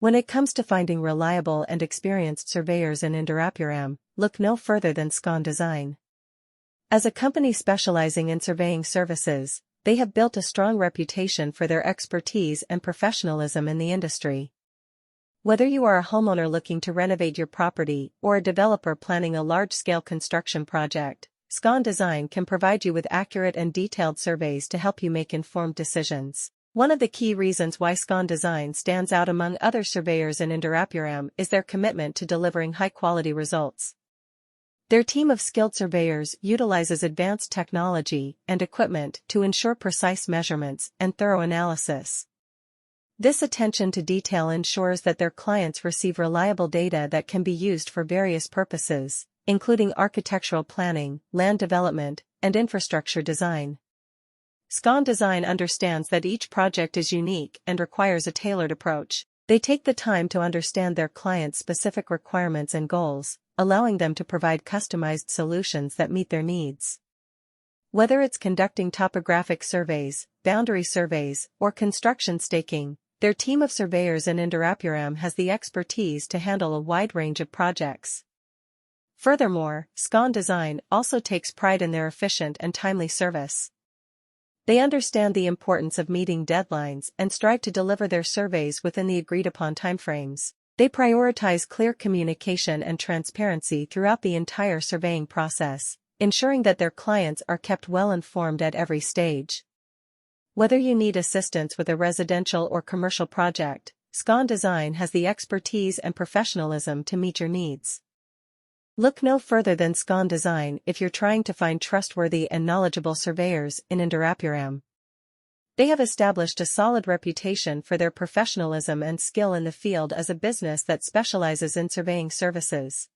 When it comes to finding reliable and experienced surveyors in Indirapuram, look no further than Scon Design. As a company specializing in surveying services, they have built a strong reputation for their expertise and professionalism in the industry. Whether you are a homeowner looking to renovate your property or a developer planning a large-scale construction project, Scon Design can provide you with accurate and detailed surveys to help you make informed decisions. One of the key reasons why Scon Design stands out among other surveyors in Indirapuram is their commitment to delivering high-quality results. Their team of skilled surveyors utilizes advanced technology and equipment to ensure precise measurements and thorough analysis. This attention to detail ensures that their clients receive reliable data that can be used for various purposes, including architectural planning, land development, and infrastructure design. Scon Design understands that each project is unique and requires a tailored approach. They take the time to understand their clients' specific requirements and goals, allowing them to provide customized solutions that meet their needs. Whether it's conducting topographic surveys, boundary surveys, or construction staking, their team of surveyors in Indirapuram has the expertise to handle a wide range of projects. Furthermore, Scon Design also takes pride in their efficient and timely service. They understand the importance of meeting deadlines and strive to deliver their surveys within the agreed-upon timeframes. They prioritize clear communication and transparency throughout the entire surveying process, ensuring that their clients are kept well informed at every stage. Whether you need assistance with a residential or commercial project, Scon Design has the expertise and professionalism to meet your needs. Look no further than Scon Design if you're trying to find trustworthy and knowledgeable surveyors in Indirapuram. They have established a solid reputation for their professionalism and skill in the field as a business that specializes in surveying services.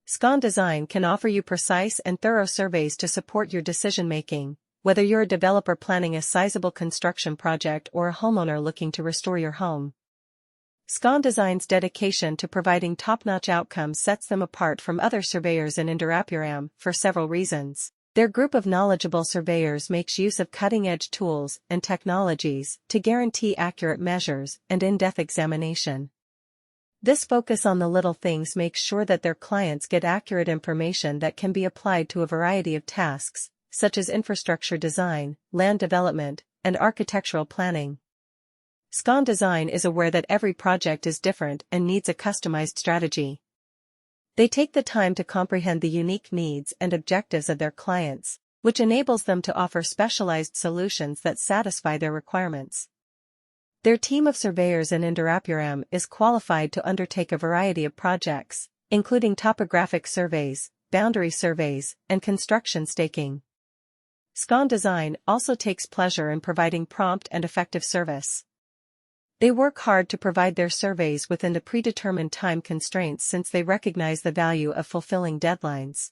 Scon Design can offer you precise and thorough surveys to support your decision-making, whether you're a developer planning a sizable construction project or a homeowner looking to restore your home. Scon Design's dedication to providing top-notch outcomes sets them apart from other surveyors in Indirapuram for several reasons. Their group of knowledgeable surveyors makes use of cutting-edge tools and technologies to guarantee accurate measures and in-depth examination. This focus on the little things makes sure that their clients get accurate information that can be applied to a variety of tasks, such as infrastructure design, land development, and architectural planning. Scon Design is aware that every project is different and needs a customized strategy. They take the time to comprehend the unique needs and objectives of their clients, which enables them to offer specialized solutions that satisfy their requirements. Their team of surveyors in Indirapuram is qualified to undertake a variety of projects, including topographic surveys, boundary surveys, and construction staking. Scon Design also takes pleasure in providing prompt and effective service. They work hard to provide their surveys within the predetermined time constraints since they recognize the value of fulfilling deadlines.